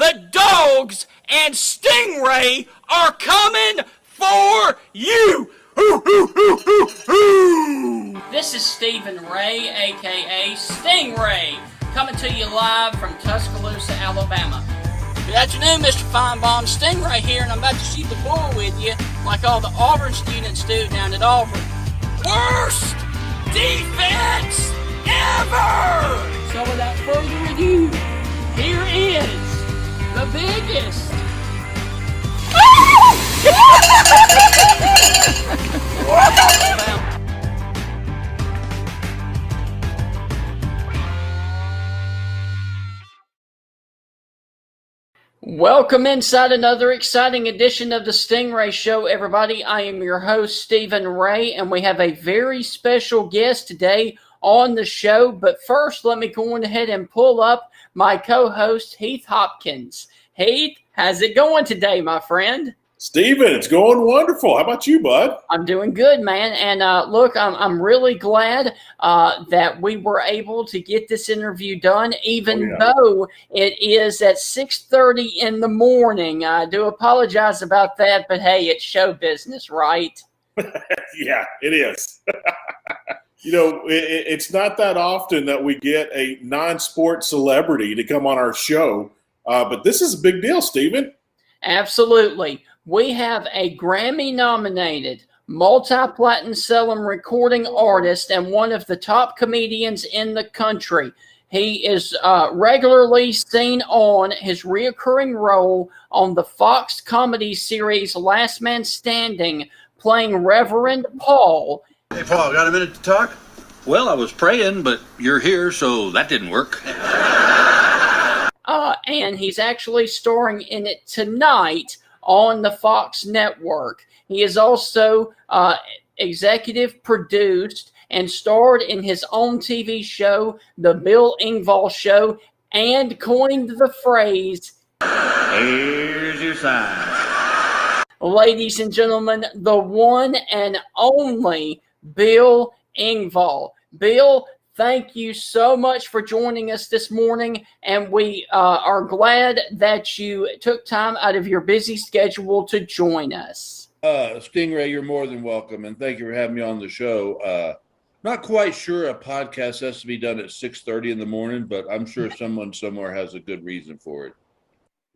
The dogs and Stingray are coming for you! This is Stephen Ray, aka Stingray, coming to you live from Tuscaloosa, Alabama. Good afternoon, Mr. Feinbaum. Stingray here, and I'm about to shoot the bull with you like all the Auburn students do down at Auburn. Worst defense ever! So without further ado, here is the biggest. Welcome inside another exciting edition of the Stingray Show, everybody. I am your host, Stephen Ray, and we have a very special guest today on the show. But first, let me go on ahead and pull up my co-host, Heath Hopkins. Heath, how's it going today, my friend? Stephen, it's going wonderful. How about you, bud? I'm doing good, man. And look, I'm really glad that we were able to get this interview done, even though it is at 6:30 in the morning. I do apologize about that, but hey, it's show business, right? Yeah, it is. You know, it's not that often that we get a non-sport celebrity to come on our show, but this is a big deal, Stephen. Absolutely. We have a Grammy-nominated, multi-platinum selling recording artist and one of the top comedians in the country. He is regularly seen on his reoccurring role on the Fox comedy series Last Man Standing, playing Reverend Paul. Hey, Paul, got a minute to talk? Well, I was praying, but you're here, so that didn't work. And he's actually starring in it tonight on the Fox network. He is also executive produced and starred in his own TV show, The Bill Engvall Show, and coined the phrase, Here's your sign. Ladies and gentlemen, the one and only Bill Engvall. Bill, thank you so much for joining us this morning, and we are glad that you took time out of your busy schedule to join us. Stingray, you're more than welcome, and thank you for having me on the show. Not quite sure a podcast has to be done at 6:30 in the morning, but I'm sure someone somewhere has a good reason for it.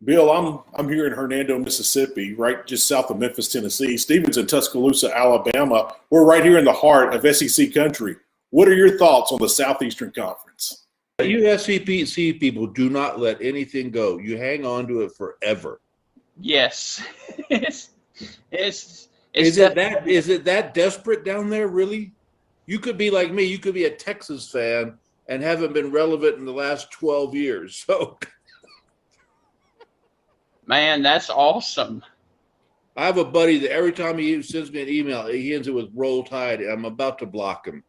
Bill, I'm here in Hernando, Mississippi, right just south of Memphis, Tennessee. Stephen's in Tuscaloosa, Alabama. We're right here in the heart of SEC country. What are your thoughts on the Southeastern Conference? You SEC people do not let anything go. You hang on to it forever. Yes. Is it that desperate down there, really? You could be like me. You could be a Texas fan and haven't been relevant in the last 12 years. So, man, that's awesome. I have a buddy that every time he sends me an email, he ends it with Roll Tide. I'm about to block him.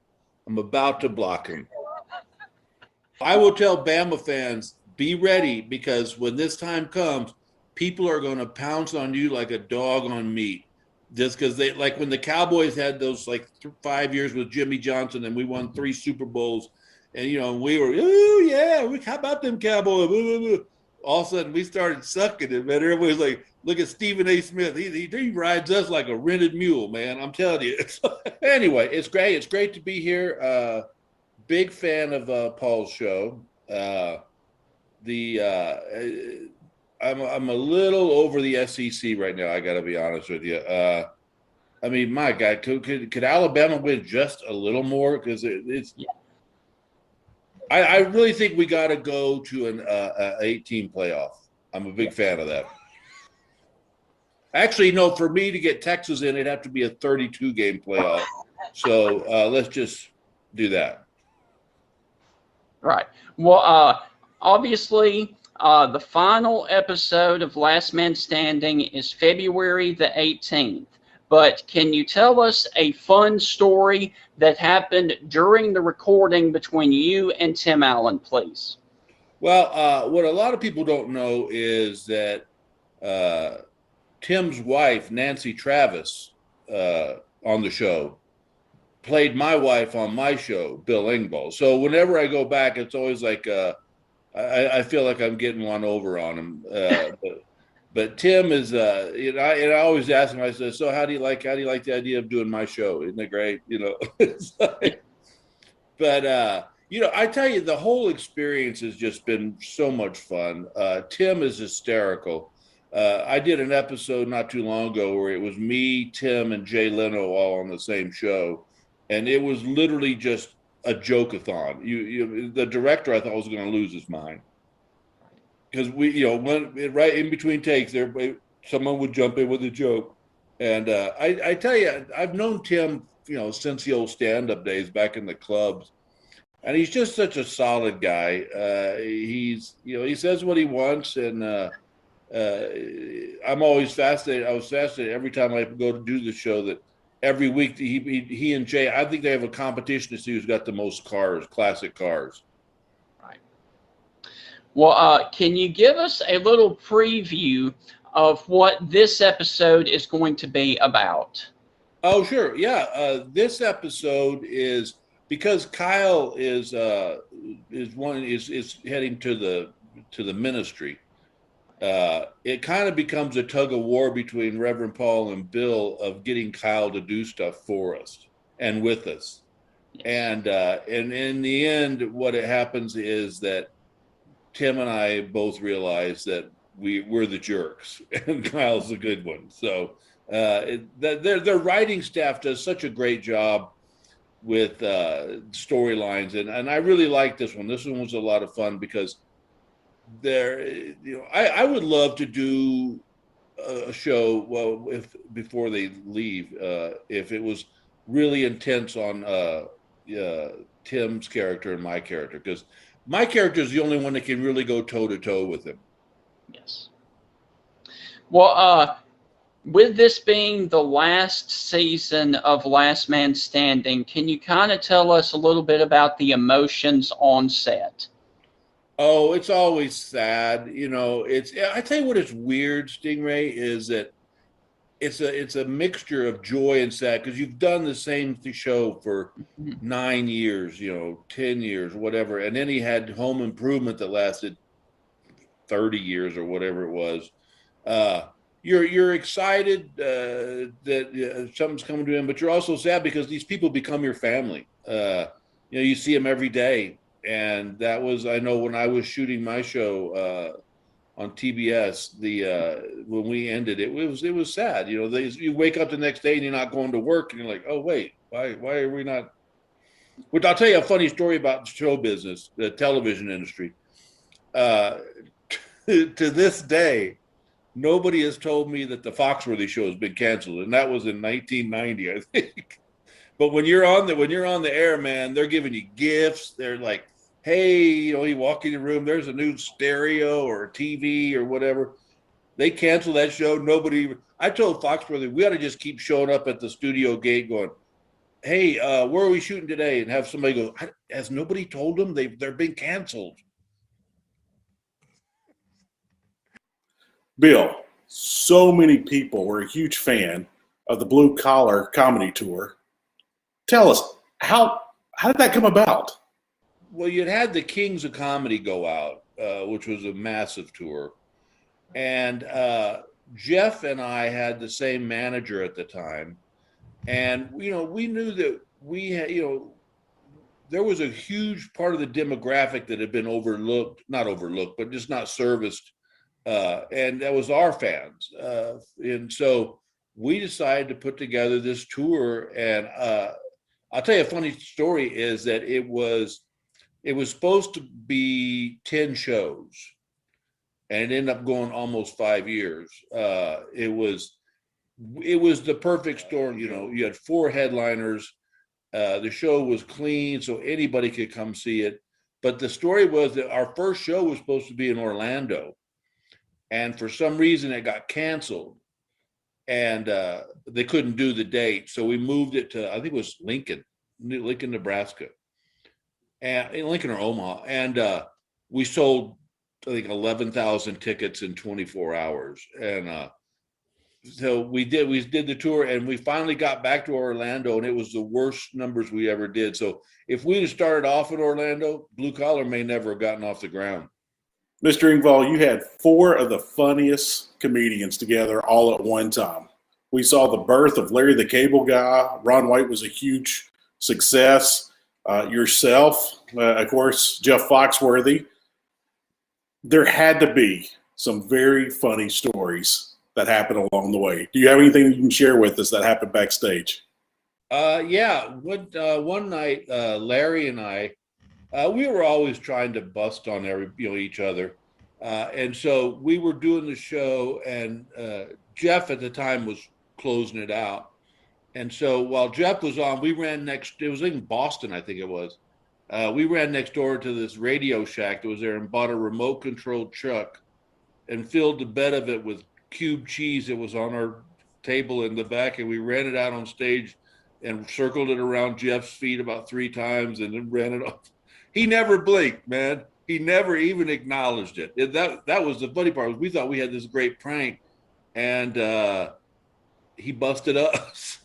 I will tell Bama fans, be ready, because when this time comes, people are going to pounce on you like a dog on meat. Just because they, like when the Cowboys had those 5 years with Jimmy Johnson and we won 3 Super Bowls, and we were, oh yeah, how about them Cowboys? All of a sudden we started sucking it, man. Everybody's like, look at Stephen A. Smith. He rides us like a rented mule, man. I'm telling you. Anyway, it's great. It's great to be here. Big fan of Paul's show. I'm a little over the SEC right now. I got to be honest with you. I mean, my God, could Alabama win just a little more? Because it's. Yeah. I really think we got to go to an 8-team playoff. I'm a big fan of that. Actually, no, for me to get Texas in, it'd have to be a 32-game playoff. So let's just do that. Right. Well, obviously, the final episode of Last Man Standing is February the 18th. But can you tell us a fun story that happened during the recording between you and Tim Allen, please? Well, what a lot of people don't know is that Tim's wife, Nancy Travis, on the show, played my wife on my show, Bill Engvall. So whenever I go back, it's always like I feel like I'm getting one over on him. But Tim is, and I always ask him. I said, "So how do you like the idea of doing my show? Isn't it great?" It's like, but I tell you, the whole experience has just been so much fun. Tim is hysterical. I did an episode not too long ago where it was me, Tim, and Jay Leno all on the same show, and it was literally just a joke-a-thon. The director, I thought, was going to lose his mind because right in between takes, someone would jump in with a joke, and I tell you, I've known Tim, since the old stand-up days back in the clubs, and he's just such a solid guy. He says what he wants, and I'm always fascinated. I was fascinated every time I go to do the show that every week he and Jay, I think they have a competition to see who's got the most classic cars. Right. Well, can you give us a little preview of what this episode is going to be about? Oh, sure. Yeah. This episode is because Kyle is heading to the ministry. It kind of becomes a tug of war between Reverend Paul and Bill of getting Kyle to do stuff for us and with us. Yes. And in the end, what happens is that Tim and I both realize that we're the jerks and Kyle's the good one. So their writing staff does such a great job with storylines, and I really like this one. This one was a lot of fun because I would love to do a show before they leave if it was really intense on Tim's character and my character, because my character is the only one that can really go toe to toe with him. Yes. Well, with this being the last season of Last Man Standing, can you kind of tell us a little bit about the emotions on set? Oh, it's always sad. I tell you what is weird, Stingray, is that it's a mixture of joy and sad, because you've done the same show for 9 years, 10 years, whatever. And then he had Home Improvement that lasted 30 years or whatever it was. You're excited that something's coming to him, but you're also sad because these people become your family. You see them every day. And that was, I know when I was shooting my show on TBS, when we ended, it was sad. You wake up the next day and you're not going to work, and you're like, oh wait, why are we not? Which I'll tell you a funny story about the show business, the television industry. To this day, nobody has told me that the Foxworthy show has been canceled, and that was in 1990, I think. But when you're on the air, man, they're giving you gifts. They're like, hey, you walk in your room, there's a new stereo or a TV or whatever. They canceled that show. I told Foxworthy, we ought to just keep showing up at the studio gate going, hey, where are we shooting today? And have somebody go, has nobody told them they're being canceled? Bill, so many people were a huge fan of the Blue Collar Comedy Tour. Tell us, how did that come about? Well, you'd had the Kings of Comedy go out, which was a massive tour. And Jeff and I had the same manager at the time. And, we knew that we had, there was a huge part of the demographic that had been not overlooked, but just not serviced. And that was our fans. And so we decided to put together this tour. And I'll tell you a funny story is that it was supposed to be 10 shows, and it ended up going almost 5 years. It was the perfect storm. You had 4 headliners. The show was clean, so anybody could come see it. But the story was that our first show was supposed to be in Orlando, and for some reason it got canceled, and they couldn't do the date. So we moved it to, I think it was Lincoln, Nebraska. And in Lincoln or Omaha, and we sold, I think, 11,000 tickets in 24 hours. And so we did the tour, and we finally got back to Orlando, and it was the worst numbers we ever did. So if we'd have started off in Orlando, Blue Collar may never have gotten off the ground. Mr. Engvall, you had four of the funniest comedians together all at one time. We saw the birth of Larry the Cable Guy. Ron White was a huge success. Yourself, of course, Jeff Foxworthy. There had to be some very funny stories that happened along the way. Do you have anything you can share with us that happened backstage? Yeah. One night, Larry and I, we were always trying to bust on each other. And so we were doing the show, and Jeff at the time was closing it out. And so while Jeff was on, we ran next. It was in Boston, I think it was. We ran next door to this Radio Shack that was there and bought a remote controlled truck and filled the bed of it with cube cheese that was on our table in the back. And we ran it out on stage and circled it around Jeff's feet about 3 times and then ran it off. He never blinked, man. He never even acknowledged it. That was the funny part. We thought we had this great prank, and he busted us.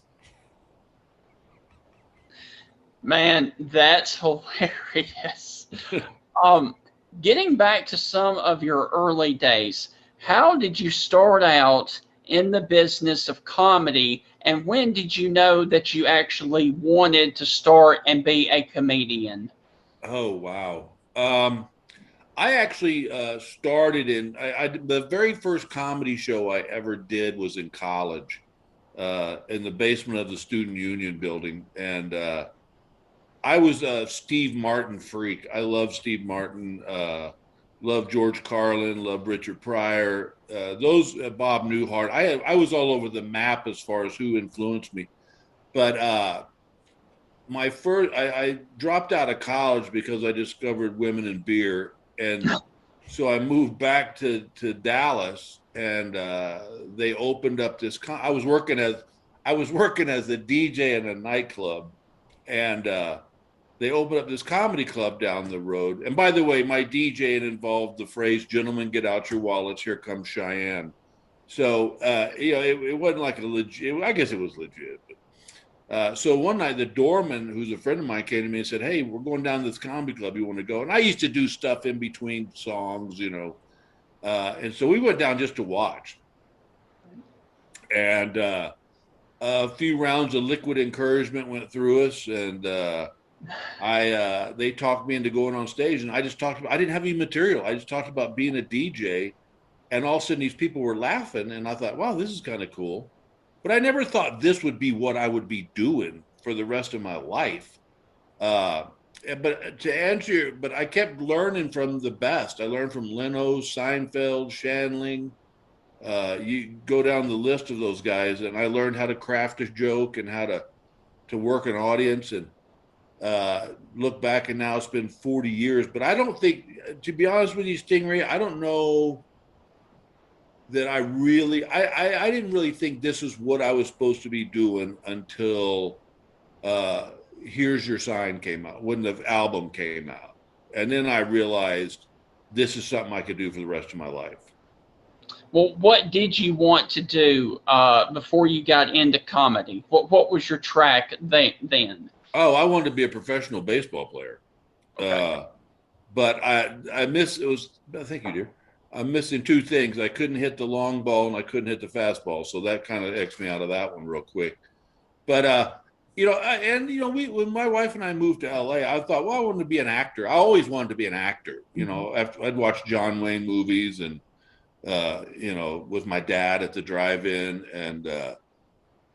Man, that's hilarious. Getting back to some of your early days, how did you start out in the business of comedy, and when did you know that you actually wanted to start and be a comedian? Oh, wow. I actually started the very first comedy show I ever did was in college, in the basement of the Student Union building. And I was a Steve Martin freak. I love Steve Martin, love George Carlin, love Richard Pryor, Bob Newhart. I was all over the map as far as who influenced me. But I dropped out of college because I discovered women in beer. And so I moved back to Dallas, and they opened up this. I was working as a DJ in a nightclub, and they opened up this comedy club down the road. And by the way, my DJing involved the phrase, "Gentlemen, get out your wallets. Here comes Cheyenne." So it wasn't like a legit. I guess it was legit. But, so one night, the doorman, who's a friend of mine, came to me and said, "Hey, we're going down to this comedy club. You want to go?" And I used to do stuff in between songs, and so we went down just to watch. And a few rounds of liquid encouragement went through us, and they talked me into going on stage. And I just talked about, I didn't have any material. I just talked about being a DJ, and all of a sudden these people were laughing, and I thought, wow, this is kind of cool. But I never thought this would be what I would be doing for the rest of my life. But I kept learning from the best. I learned from Leno, Seinfeld, Shandling. You go down the list of those guys, and I learned how to craft a joke and how to work an audience. And look back, and now it's been 40 years. But I don't think, to be honest with you, Stingray, I don't know that I didn't really think this is what I was supposed to be doing until Here's Your Sign came out, when the album came out. And then I realized this is something I could do for the rest of my life. Well, what did you want to do before you got into comedy? What was your track then? Oh, I wanted to be a professional baseball player. Okay. But thank you, dear. I'm missing 2 things. I couldn't hit the long ball, and I couldn't hit the fastball. So that kind of X'd me out of that one real quick. But, when my wife and I moved to LA, I thought, well, I wanted to be an actor. I always wanted to be an actor. I'd watch John Wayne movies and, with my dad at the drive-in. And,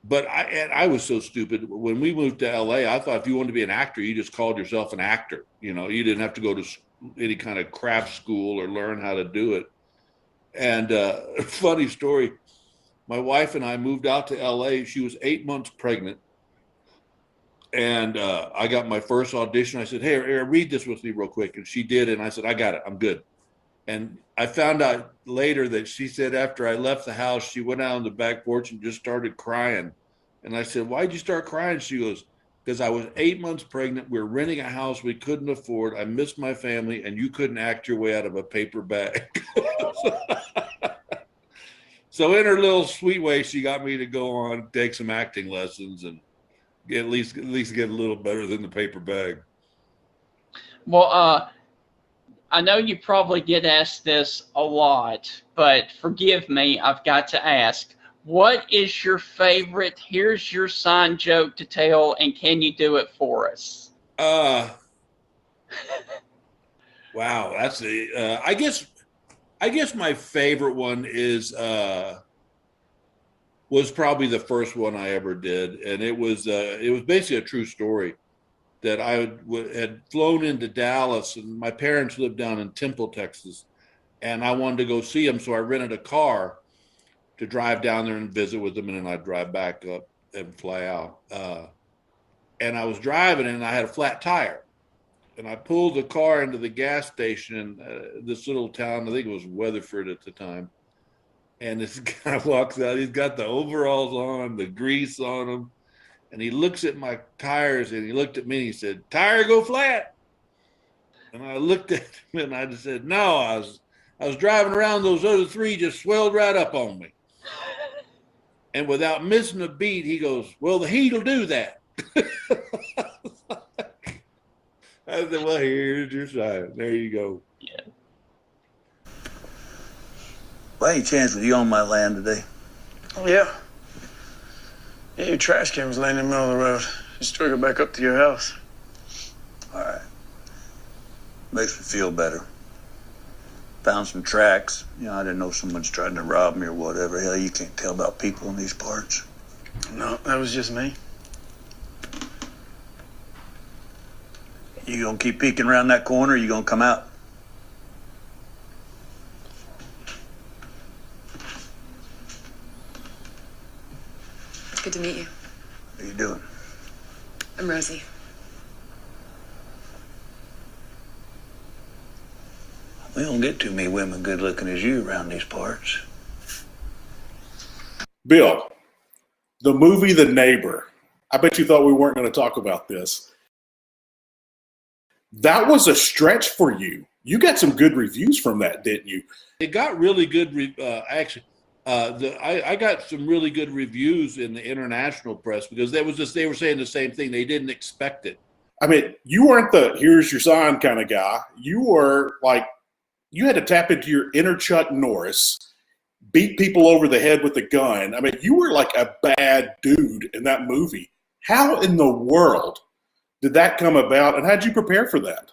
but I was so stupid. When we moved to LA, I thought if you wanted to be an actor, you just called yourself an actor. You didn't have to go to any kind of craft school or learn how to do it. And funny story, my wife and I moved out to LA. She was 8 months pregnant. And I got my first audition. I said, hey, read this with me real quick. And she did. And I said, I got it. I'm good. And I found out later that she said after I left the house, she went out on the back porch and just started crying. And I said, why'd you start crying? She goes, because I was 8 months pregnant. We were renting a house we couldn't afford. I missed my family, and you couldn't act your way out of a paper bag. So in her little sweet way, she got me to go on, take some acting lessons, and at least get a little better than the paper bag. Well, I know you probably get asked this a lot, but forgive me, I've got to ask. What is your favorite here's your sign joke to tell, and can you do it for us? Wow, that's I guess my favorite one is was probably the first one I ever did, and it was basically a true story that I had flown into Dallas, and my parents lived down in Temple, Texas, and I wanted to go see them, so I rented a car to drive down there and visit with them, and then I'd drive back up and fly out. And I was driving, and I had a flat tire, and I pulled the car into the gas station in this little town. I think it was Weatherford at the time. And this guy walks out. He's got the overalls on, the grease on him. And he looks at my tires, and he looked at me, and he said, "Tire go flat." And I looked at him, and I just said, "No, I was driving around, those other three just swelled right up on me." And without missing a beat, he goes, "Well, the heat'll do that." I said, "Well, here's your sign. There you go." Yeah. By any chance, with you on my land today? Oh, yeah. Yeah, your trash can was laying in the middle of the road. Just took it back up to your house. All right. Makes me feel better. Found some tracks. I didn't know someone's trying to rob me or whatever. Hell, you can't tell about people in these parts. No, that was just me. You gonna keep peeking around that corner, or you gonna come out? It's good to meet you. What are you doing? I'm Rosie. We don't get too many women good looking as you around these parts. Bill, the movie The Neighbor. I bet you thought we weren't going to talk about this. That was a stretch for you. You got some good reviews from that, didn't you? It got really good. Actually, I got some really good reviews in the international press because they were saying the same thing. They didn't expect it. I mean, you weren't the here's your sign kind of guy. You were like, you had to tap into your inner Chuck Norris, beat people over the head with a gun. I mean, you were like a bad dude in that movie. How in the world did that come about, and how'd you prepare for that?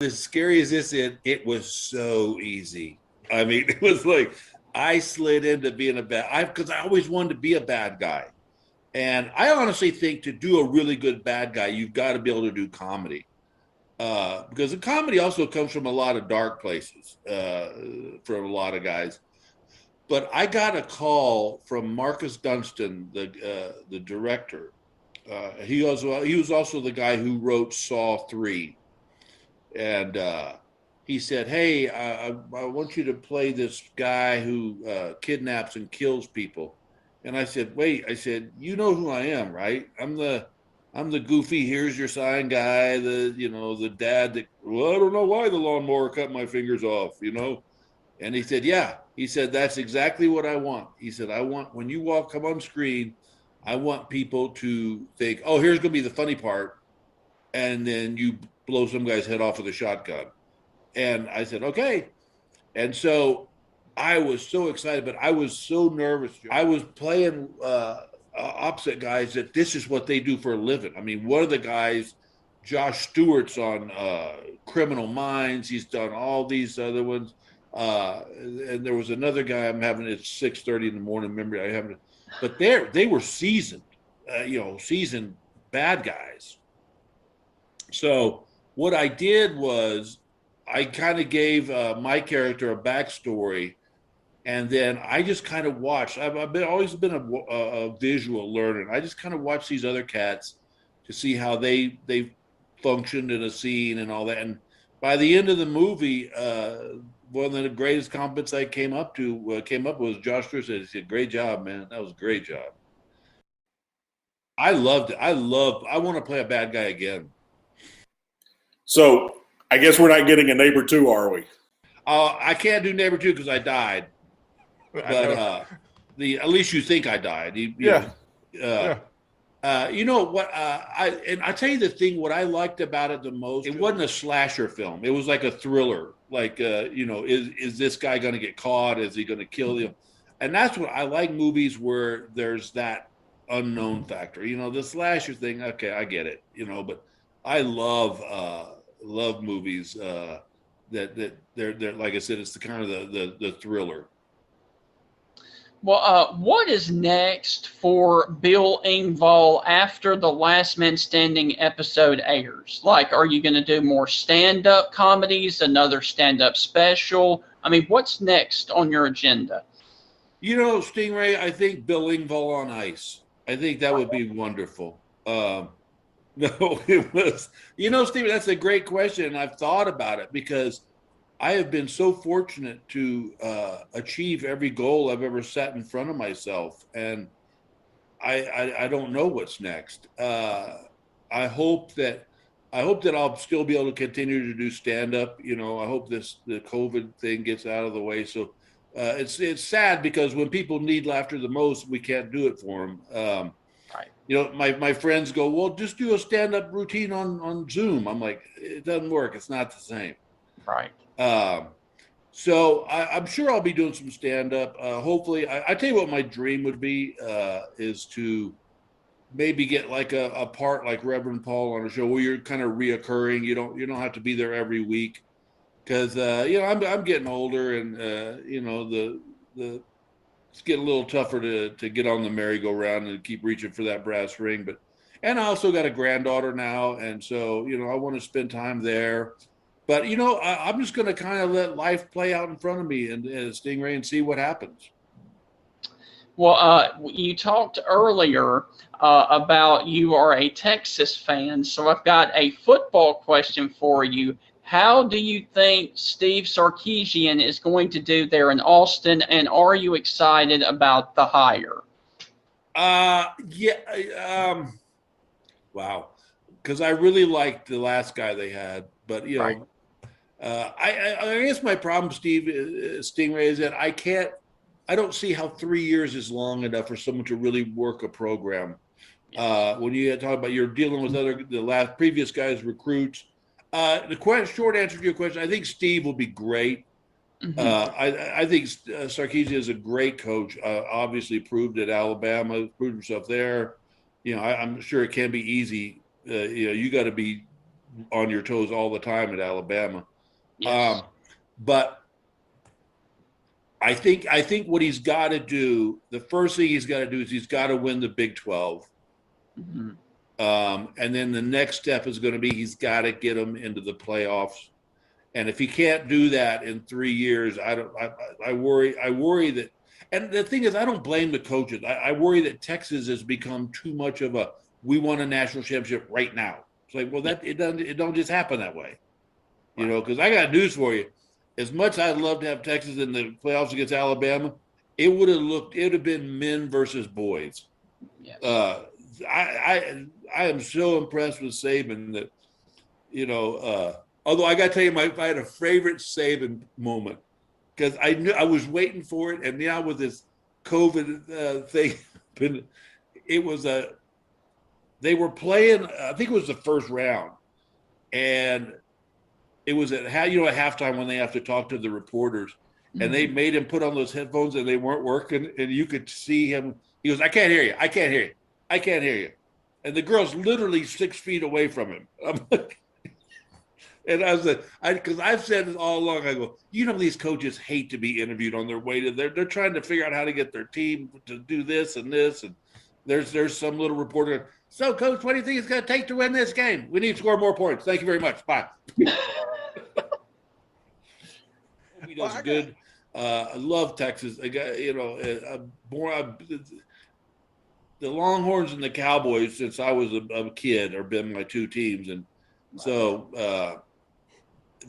As scary as this is, it was so easy. I mean, it was like I slid into being because I always wanted to be a bad guy. And I honestly think to do a really good bad guy, you've got to be able to do comedy. Because the comedy also comes from a lot of dark places for a lot of guys. But I got a call from Marcus Dunstan, the director. He was also the guy who wrote Saw 3. And he said, "Hey, I want you to play this guy who kidnaps and kills people." And I said, "Wait," I said, "You know who I am, right? I'm the goofy, here's your sign guy, the dad that, well, I don't know why the lawnmower cut my fingers off, And he said, "Yeah." He said, "That's exactly what I want." He said, "I want, when you come on screen, I want people to think, oh, here's going to be the funny part. And then you blow some guy's head off with a shotgun." And I said, "Okay." And so I was so excited, but I was so nervous. I was playing opposite guys that this is what they do for a living. I mean, one of the guys, Josh Stewart's on Criminal Minds. He's done all these other ones. And there was another guy I'm having at 6:30 in the morning. Remember, I haven't. But they were seasoned, seasoned bad guys. So what I did was I kind of gave my character a backstory, and then I just kind of watched. I've always been a visual learner. I just kind of watched these other cats to see how they functioned in a scene and all that. And by the end of the movie, one of the greatest compliments I came up was Josh Stewart said, he said, "Great job, man. That was a great job." I loved it. I want to play a bad guy again. So I guess we're not getting a Neighbor 2, are we? I can't do Neighbor 2 because I died. But at least you think I died. Yeah. You know what? I tell you the thing. What I liked about it the most, it wasn't a slasher film. It was like a thriller. Like, is this guy going to get caught? Is he going to kill him? And that's what I like movies where there's that unknown factor. The slasher thing. Okay, I get it. But I love movies that they're like I said. It's the kind of the thriller. Well, what is next for Bill Engvall after the Last Man Standing episode airs? Like, are you going to do more stand-up comedies, another stand-up special? I mean, what's next on your agenda? Stingray, I think Bill Engvall on ice. I think that would be wonderful. No, it was, Steve, that's a great question. And I've thought about it because I have been so fortunate to achieve every goal I've ever set in front of myself. And I don't know what's next. I hope that I'll still be able to continue to do stand up. I hope the COVID thing gets out of the way. So it's sad because when people need laughter the most, we can't do it for them. Right. My friends go, well, just do a stand up routine on Zoom. I'm like, it doesn't work. It's not the same. Right. So I'm sure I'll be doing some stand up. Hopefully, I tell you what my dream would be is to maybe get like a part like Reverend Paul on a show where you're kind of reoccurring. You don't have to be there every week because I'm getting older and it's getting a little tougher to get on the merry-go-round and keep reaching for that brass ring. And I also got a granddaughter now, and so I want to spend time there. But, I'm just going to kind of let life play out in front of me and Stingray and see what happens. Well, you talked earlier about you are a Texas fan, so I've got a football question for you. How do you think Steve Sarkisian is going to do there in Austin, and are you excited about the hire? Wow. Because I really liked the last guy they had, but, Right. I guess my problem, Steve, Stingray, is that I don't see how 3 years is long enough for someone to really work a program. When you talk about you're dealing with the previous guys' recruits, short answer to your question, I think Steve will be great. Mm-hmm. I think Sarkisian is a great coach. Obviously proved at Alabama, proved himself there. I'm sure it can be easy. You got to be on your toes all the time at Alabama. Yes. But I think what he's got to do, the first thing he's got to do is he's got to win the Big 12. Mm-hmm. And then the next step is going to be he's got to get them into the playoffs. And if he can't do that in 3 years, I worry that. And the thing is, I don't blame the coaches. I worry that Texas has become too much of we want a national championship right now. It's like, well, it don't just happen that way, because I got news for you. As much I'd love to have Texas in the playoffs against Alabama, it would have been men versus boys. Yes. I am so impressed with Saban that, although I got to tell you, if I had a favorite Saban moment, because I knew I was waiting for it, and now with this COVID thing, it was they were playing. I think it was the first round, and it was at halftime when they have to talk to the reporters, and they made him put on those headphones, and they weren't working, and you could see him. He goes, "I can't hear you. I can't hear you. I can't hear you," and the girl's literally 6 feet away from him. And I was like, because I've said it all along. I go, these coaches hate to be interviewed on their way to. They're trying to figure out how to get their team to do this and this, and there's some little reporter. So, coach, what do you think it's going to take to win this game? We need to score more points. Thank you very much. Bye. He does good. I love Texas. I got, the Longhorns and the Cowboys since I was a kid have been my two teams, and so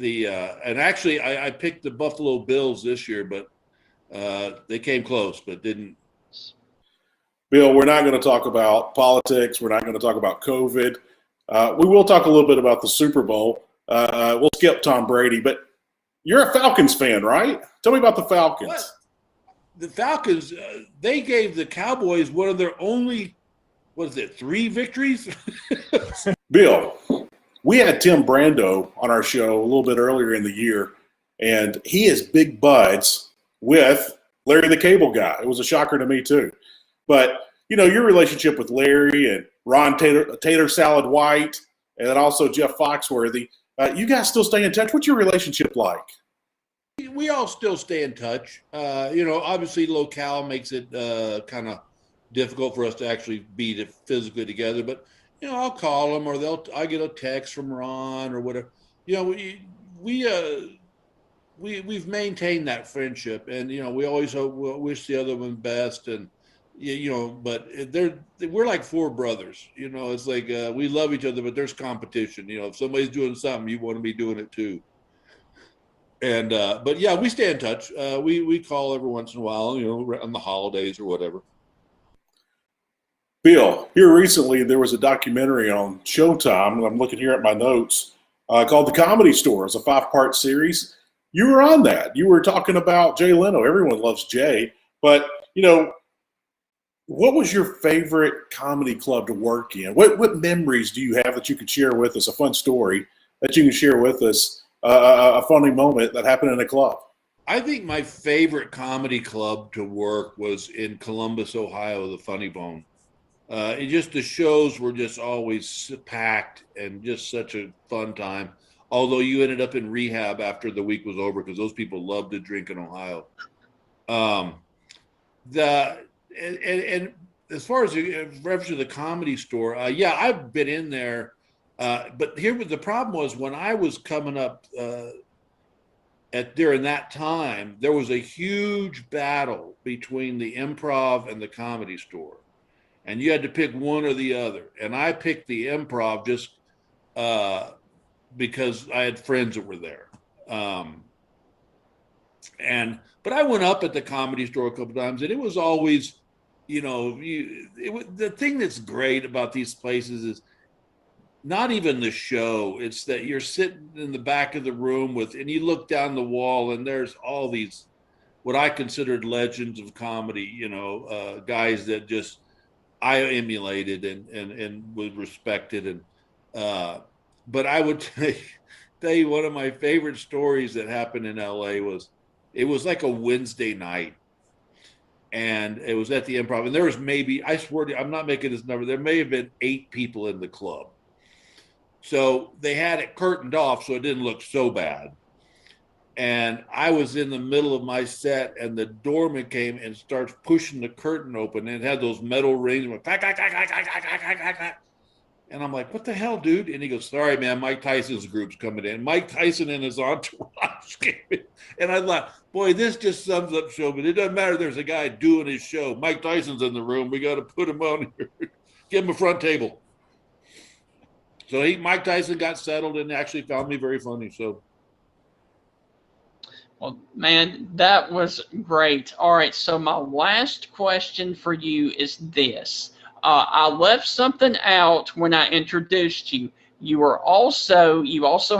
and actually I picked the Buffalo Bills this year, but they came close, but didn't. Bill, we're not going to talk about politics. We're not going to talk about COVID. We will talk a little bit about the Super Bowl. We'll skip Tom Brady, but you're a Falcons fan, right? Tell me about the Falcons. What? The Falcons, they gave the Cowboys one of their only what is it, 3 victories? Bill, we had Tim Brando on our show a little bit earlier in the year, and he is big buds with Larry the Cable Guy. It was a shocker to me too. But, your relationship with Larry and Ron Tater Salad White, and then also Jeff Foxworthy, you guys still stay in touch? What's your relationship like? We all still stay in touch. Obviously locale makes it kind of difficult for us to actually be physically together, but I'll call them, or I get a text from Ron or whatever. We've maintained that friendship, and we always wish the other one best, and but we're like 4 brothers. It's like we love each other, but there's competition. If somebody's doing something, you want to be doing it too. And but yeah, we stay in touch. We call every once in a while, on the holidays or whatever. Bill, here recently there was a documentary on Showtime, and I'm looking here at my notes, called The Comedy Store. It's a 5-part series. You were on that. You were talking about Jay Leno. Everyone loves Jay. But, what was your favorite comedy club to work in? What memories do you have that you could share with us, a fun story that you can share with us, a funny moment that happened in a club? I think my favorite comedy club to work was in Columbus, Ohio, the Funny Bone. The shows were just always packed and just such a fun time. Although you ended up in rehab after the week was over because those people love to drink in Ohio. And as far as reference to the Comedy Store, I've been in there. But the problem was when I was coming up during that time, there was a huge battle between the Improv and the Comedy Store. And you had to pick one or the other. And I picked the Improv just because I had friends that were there. But I went up at the Comedy Store a couple times, and it was always, the thing that's great about these places is not even the show. It's that you're sitting in the back of the room and you look down the wall, and there's all these, what I considered legends of comedy, guys that just, I emulated and was respected. And but I would tell you one of my favorite stories that happened in LA it was like a Wednesday night, and it was at the Improv, and there was maybe, I swear to you, I'm not making this number, there may have been 8 people in the club. So they had it curtained off so it didn't look so bad. And I was in the middle of my set, and the doorman came and starts pushing the curtain open, and it had those metal rings. And, went, clack, clack, clack, clack, clack, clack, clack, clack, clack. And I'm like, what the hell, dude? And he goes, sorry, man, Mike Tyson's group's coming in. Mike Tyson and his entourage came in. And I thought, boy, this just sums up show, but it doesn't matter. There's a guy doing his show. Mike Tyson's in the room. We got to put him on here. Give him a front table. So Mike Tyson got settled and actually found me very funny. So. Well, man, that was great. All right, so my last question for you is this. I left something out when I introduced you. You also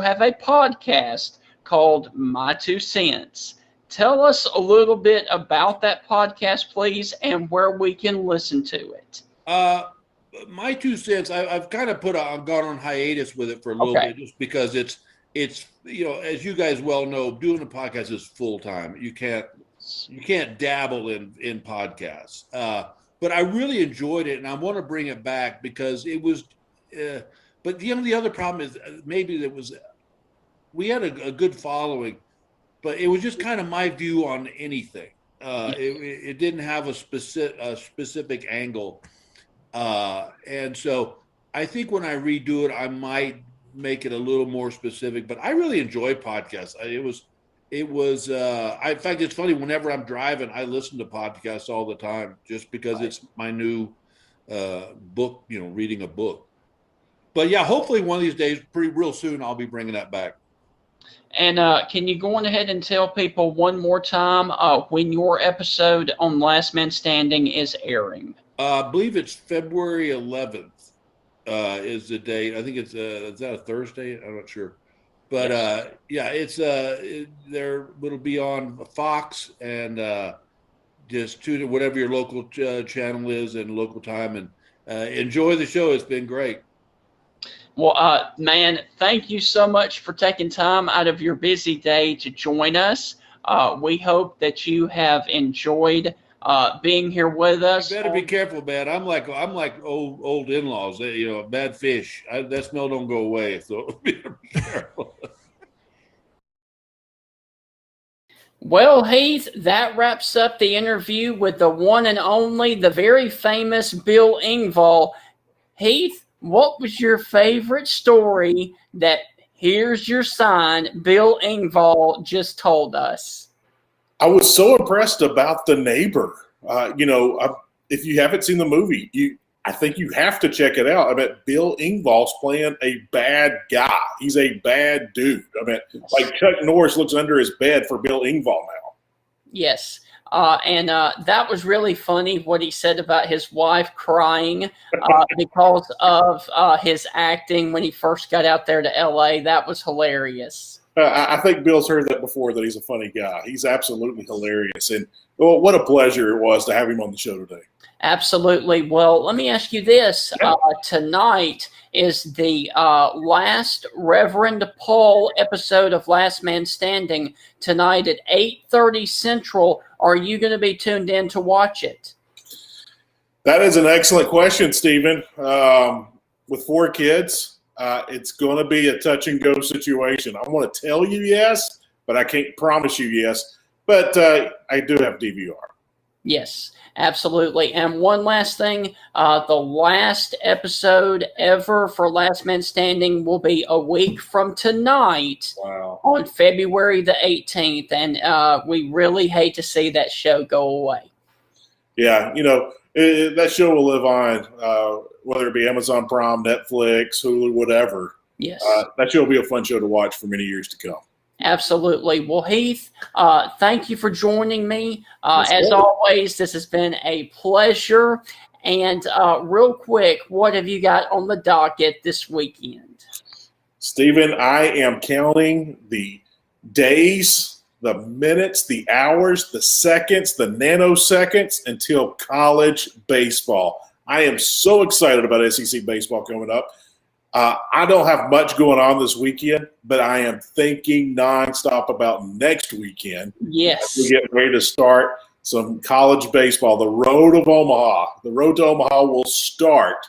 have a podcast called My 2 Cents. Tell us a little bit about that podcast, please, and where we can listen to it. My 2 Cents, I've kind of gone on hiatus with it for a little bit, just because it's as you guys well know, doing a podcast is full time. You can't dabble in podcasts. But I really enjoyed it, and I want to bring it back because it was. But the other problem is maybe we had a good following, but it was just kind of my view on anything. It didn't have a specific angle, and so I think when I redo it, I might make it a little more specific. But I really enjoy podcasts. In fact, it's funny, whenever I'm driving, I listen to podcasts all the time just because it's my new book, reading a book. But yeah, hopefully one of these days, real soon, I'll be bringing that back. And can you go on ahead and tell people one more time when your episode on Last Man Standing is airing? I believe it's February 11th is the date. I think is that a Thursday? I'm not sure. But it's it'll be on Fox and just tune in whatever your local channel is and local time, and enjoy the show. It's been great. Well, man, thank you so much for taking time out of your busy day to join us. We hope that you have enjoyed being here with us. You better be careful, man. I'm like old in-laws. Bad fish. That smell don't go away. So be careful. Well, Heath, that wraps up the interview with the one and only, the very famous Bill Engvall. Heath, what was your favorite story that here's your sign Bill Engvall just told us? I was so impressed about the neighbor. If you haven't seen the movie, I think you have to check it out. I mean, Bill Engvall's playing a bad guy. He's a bad dude. I mean, like Chuck Norris looks under his bed for Bill Engvall now. Yes. And that was really funny what he said about his wife crying because of his acting when he first got out there to L.A. That was hilarious. I think Bill's heard that before, that he's a funny guy. He's absolutely hilarious. And what a pleasure it was to have him on the show today. Absolutely. Well, let me ask you this. Tonight is the last Reverend Paul episode of Last Man Standing. Tonight at 8:30 Central. Are you going to be tuned in to watch it? That is an excellent question, Stephen. With 4 kids, it's going to be a touch-and-go situation. I want to tell you yes, but I can't promise you yes. But I do have DVR. Yes, absolutely. And one last thing, the last episode ever for Last Man Standing will be a week from tonight. Wow. On February the 18th. And we really hate to see that show go away. Yeah, that show will live on, whether it be Amazon Prime, Netflix, Hulu, whatever. Yes. That show will be a fun show to watch for many years to come. Absolutely. Well, Heath, thank you for joining me. As always, this has been a pleasure. And real quick, what have you got on the docket this weekend? Stephen, I am counting the days, the minutes, the hours, the seconds, the nanoseconds until college baseball. I am so excited about SEC baseball coming up. I don't have much going on this weekend, but I am thinking nonstop about next weekend. Yes. We get ready to start some college baseball. The road of Omaha. The road to Omaha will start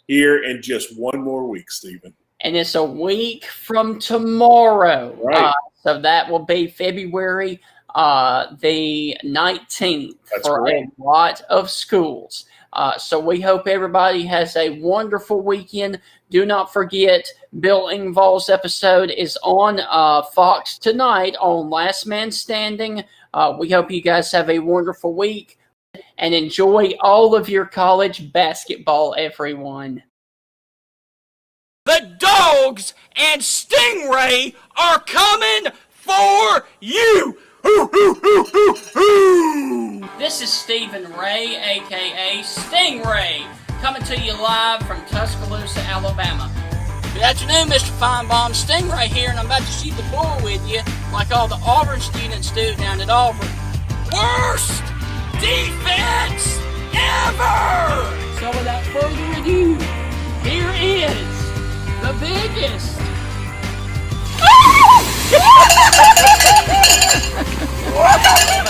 here in just one more week, Stephen. And it's a week from tomorrow. Right. So that will be February the 19th. That's for right. A lot of schools. So we hope everybody has a wonderful weekend. Do not forget, Bill Engvall's episode is on Fox tonight on Last Man Standing. We hope you guys have a wonderful week and enjoy all of your college basketball, everyone. The Dogs and Stingray are coming for you! This is Stephen Ray, a.k.a. Stingray, coming to you live from Tuscaloosa, Alabama. Good afternoon, Mr. Feinbaum. Stingray here, and I'm about to shoot the bull with you like all the Auburn students do down at Auburn. Worst defense ever! So without further ado, here is the biggest... Woo!